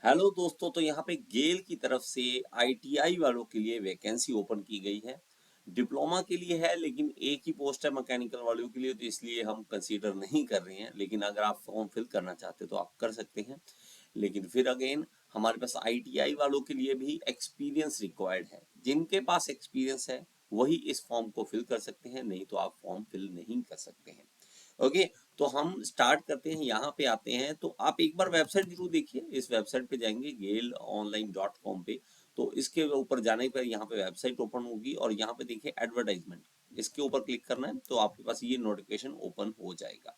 Hello दोस्तों, तो यहाँ पे गेल की तरफ से आईटीआई वालों के लिए वैकेंसी ओपन की गई है। डिप्लोमा के लिए है, लेकिन एक ही पोस्ट है मैकेनिकल वालों के लिए, तो इसलिए हम कंसीडर नहीं कर रहे हैं। लेकिन अगर आप फॉर्म फिल करना चाहते हो तो आप कर सकते हैं। लेकिन फिर अगेन हमारे पास आईटीआई वालों के लिए भी एक्सपीरियंस रिक्वायर्ड है। जिनके पास एक्सपीरियंस है वही इस फॉर्म को फिल कर सकते हैं, नहीं तो आप फॉर्म फिल नहीं कर सकते हैं। ओके, तो हम स्टार्ट करते हैं। यहाँ पे आते हैं तो आप एक बार वेबसाइट जरूर देखिए। इस वेबसाइट पे जाएंगे GAILonline.com पे, तो इसके ऊपर जाने पर यहाँ पे वेबसाइट ओपन होगी और यहाँ पे देखिए एडवर्टाइजमेंट, इसके ऊपर क्लिक करना है तो आपके पास ये नोटिफिकेशन ओपन हो जाएगा।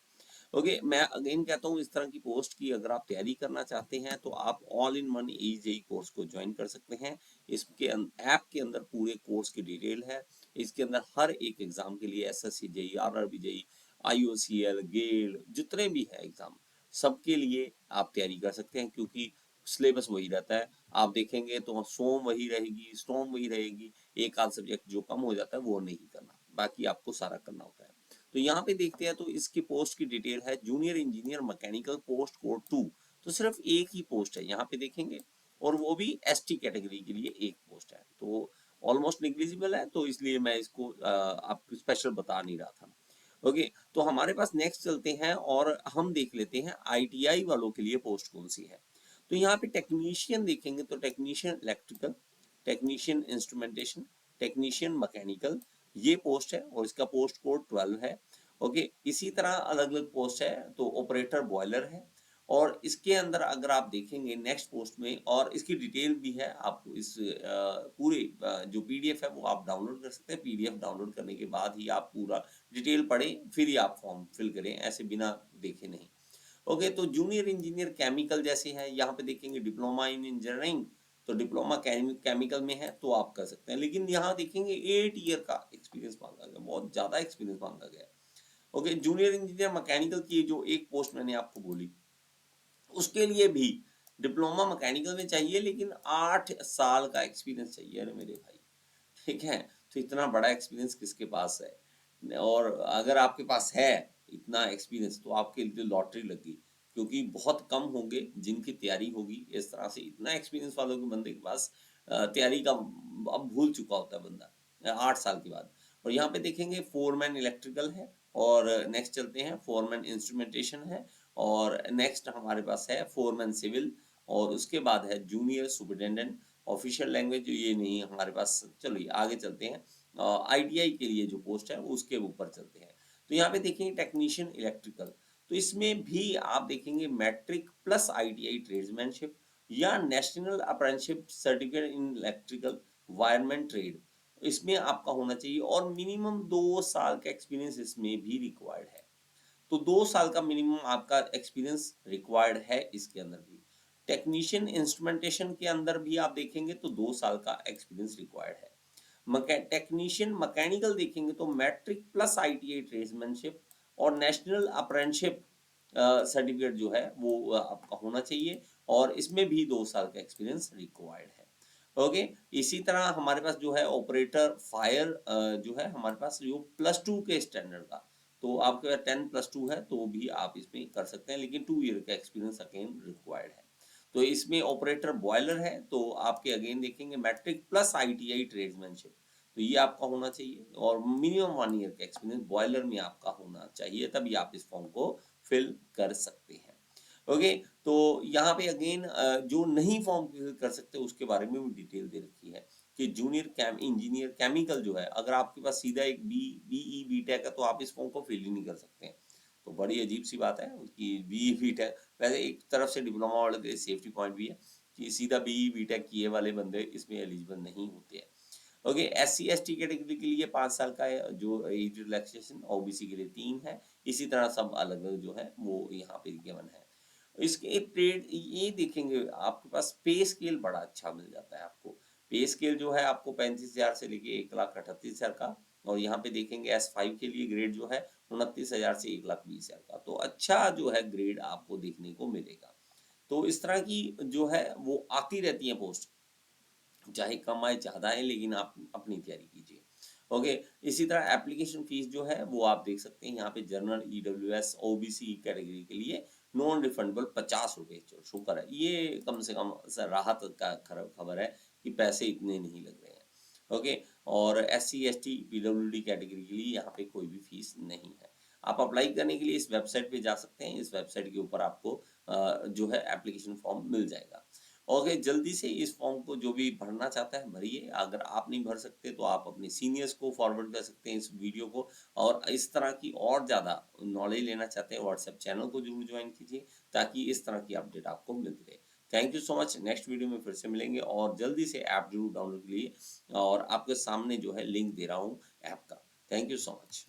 ओके, मैं अगेन कहता हूँ, इस तरह की पोस्ट की अगर आप तैयारी करना चाहते हैं तो आप all in one EJE course को ज्वाइन कर सकते हैं। इसके ऐप के अंदर पूरे कोर्स की डिटेल है। इसके अंदर हर एक एग्जाम के लिए SSC JEE, RRB JEE, IOCL, गेल, जितने भी है एग्जाम, सबके लिए आप तैयारी कर सकते हैं, क्योंकि सिलेबस वही रहता है। आप देखेंगे तो सोम वही रहेगी, स्टॉर्म वही रहेगी। एक आध सब्जेक्ट जो कम हो जाता है वो नहीं करना, बाकी आपको सारा करना होता है। तो यहाँ पे देखते हैं तो इसकी पोस्ट की डिटेल है, junior engineer mechanical post code 2। तो सिर्फ एक ही पोस्ट है यहाँ पे देखेंगे, और वो भी ST कैटेगरी के लिए एक पोस्ट है। तो ऑलमोस्ट निग्लिजिबल है, तो इसलिए मैं इसको आपको स्पेशल बता नहीं रहा था। ओके, तो हमारे पास नेक्स्ट चलते हैं और हम देख लेते हैं आईटीआई वालों के लिए पोस्ट कौन सी है। तो यहाँ पे टेक्नीशियन देखेंगे तो technician electrical, technician instrumentation, technician mechanical, ये पोस्ट है और इसका पोस्ट कोड 12 है। ओके, इसी तरह अलग अलग पोस्ट है, तो ऑपरेटर बॉयलर है। और इसके अंदर अगर आप देखेंगे नेक्स्ट पोस्ट में, और इसकी डिटेल भी है, आप इस पूरे जो PDF है वो आप डाउनलोड कर सकते हैं। PDF डाउनलोड करने के बाद ही आप पूरा डिटेल पढ़ें, फिर ही आप फॉर्म फिल करें, ऐसे बिना देखे नहीं। ओके, तो जूनियर इंजीनियर केमिकल जैसे है, यहाँ पे देखेंगे डिप्लोमा इन इंजीनियरिंग, तो डिप्लोमा केमिकल में है तो आप कर सकते हैं। लेकिन यहाँ देखेंगे 8 ईयर का एक्सपीरियंस मांगा गया, बहुत ज्यादा एक्सपीरियंस मांगा गया। ओके, जूनियर इंजीनियर मैकेनिकल की जो एक पोस्ट मैंने आपको बोली, उसके लिए भी डिप्लोमा मैकेनिकल में चाहिए, लेकिन 8 साल का एक्सपीरियंस चाहिए। अरे मेरे भाई, ठीक है, तो इतना बड़ा एक्सपीरियंस किसके पास है? और अगर आपके पास है इतना एक्सपीरियंस तो आपके लिए लॉटरी लगी, क्योंकि बहुत कम होंगे जिनकी तैयारी होगी इस तरह से। इतना एक्सपीरियंस वालों के बंदे के पास तैयारी का अब भूल चुका होता है बंदा 8 साल के बाद। और यहाँ पे देखेंगे फोरमैन इलेक्ट्रिकल है, और नेक्स्ट चलते हैं फोरमैन इंस्ट्रूमेंटेशन है, और नेक्स्ट हमारे पास है फोरमैन सिविल, और उसके बाद है जूनियर सुपरिटेंडेंट। ऑफिशियल लैंग्वेज ये नहीं है हमारे पास। चलिए आगे चलते हैं, ITI के लिए जो पोस्ट है उसके ऊपर चलते हैं। तो यहाँ पे देखेंगे टेक्नीशियन इलेक्ट्रिकल, तो इसमें भी आप देखेंगे मैट्रिक प्लस ITI ट्रेड्समैनशिप या national apprenticeship certificate in electrical wireman trade, इसमें आपका होना चाहिए। और मिनिमम 2 साल का एक्सपीरियंस इसमें भी रिक्वायर्ड है। तो 2 साल का मिनिमम आपका एक्सपीरियंस रिक्वायर्ड है इसके अंदर भी। टेक्नीशियन इंस्ट्रूमेंटेशन के अंदर भी आप देखेंगे तो 2 साल का एक्सपीरियंस रिक्वायर्ड है। टेक्नीशियन मैकेनिकल देखेंगे तो मैट्रिक प्लस ITI ट्रेड्समैनशिप और नेशनल अप्रेंटिसशिप सर्टिफिकेट जो है वो आपका होना चाहिए, और इसमें भी 2 साल का एक्सपीरियंस रिक्वायर्ड है। ओके, इसी तरह हमारे पास जो है ऑपरेटर फायर जो है हमारे पास जो +2 के स्टैंडर्ड का, तो आपके 10+2 है तो भी आप इसमें कर सकते हैं, लेकिन 2 ईयर का एक्सपीरियंस अगेन रिक्वायर्ड है। तो इसमें ऑपरेटर बॉयलर है, तो आपके अगेन देखेंगे मैट्रिक प्लस ITI ट्रेड्समैनशिप, तो ये आपका होना चाहिए। और मिनिमम 1 ईयर का एक्सपीरियंस बॉयलर में आपका होना चाहिए, तभी आप इस फॉर्म को फिल कर सकते हैं। ओके, तो यहाँ पे अगेन जो नहीं फॉर्म फिल कर सकते उसके बारे में भी डिटेल दे रखी है कि जूनियर इंजीनियर केमिकल जो है, अगर आपके पास सीधा एक BE BTech है तो आप इस फॉर्म को फिल ही नहीं कर सकते हैं। तो बड़ी अजीब सी बात है कि BE BTech, वैसे एक तरफ से डिप्लोमा वाले के सेफ्टी पॉइंट भी है कि सीधा BE BTech किए वाले बंदे इसमें एलिजिबल नहीं होते हैं। ओके, SC ST कैटेगरी के लिए 5 साल का है जो एज रिलैक्सेशन, OBC के लिए 3 है। इसी तरह सब अलग अलग जो है वो यहाँ पे गिवन है। इसके ट्रेड ये देखेंगे आपके पास पे स्केल बड़ा अच्छा मिल जाता है आपको। पे स्केल जो है आपको 35,000 से लेके 1,38,000 का, और यहाँ पे देखेंगे S5 के लिए ग्रेड जो है 29,000 से 1,20,000 का, तो अच्छा जो है ग्रेड आपको देखने को मिलेगा। तो इस तरह की जो है वो आती रहती है पोस्ट, चाहे कम आए ज़्यादा है, लेकिन आप अपनी तैयारी कीजिए। ओके, इसी तरह एप्लीकेशन फीस जो है वो आप देख सकते हैं यहाँ पे। जनरल EWS OBC कैटेगरी के लिए नॉन रिफंडेबल 50 रुपये, शुक्र है, ये कम से कम राहत का खबर है कि पैसे इतने नहीं लग रहे हैं। ओके, और SC ST PWD कैटेगरी के लिए यहाँ पे कोई भी फीस नहीं है। आप अप्लाई करने के लिए इस वेबसाइट पे जा सकते हैं, इस वेबसाइट के ऊपर आपको जो है एप्लीकेशन फॉर्म मिल जाएगा। ओके, जल्दी से इस फॉर्म को जो भी भरना चाहता है भरिए, अगर आप नहीं भर सकते तो आप अपने सीनियर्स को फॉरवर्ड कर सकते हैं इस वीडियो को, और इस तरह की और ज़्यादा नॉलेज लेना चाहते हैं व्हाट्सएप चैनल को जरूर ज्वाइन कीजिए, ताकि इस तरह की अपडेट आपको मिलती रहे। Thank you so much, next video में फिर से मिलेंगे, और जल्दी से ऐप जरूर डाउनलोड कीजिए, और आपके सामने जो है लिंक दे रहा हूँ ऐप का। Thank you so much.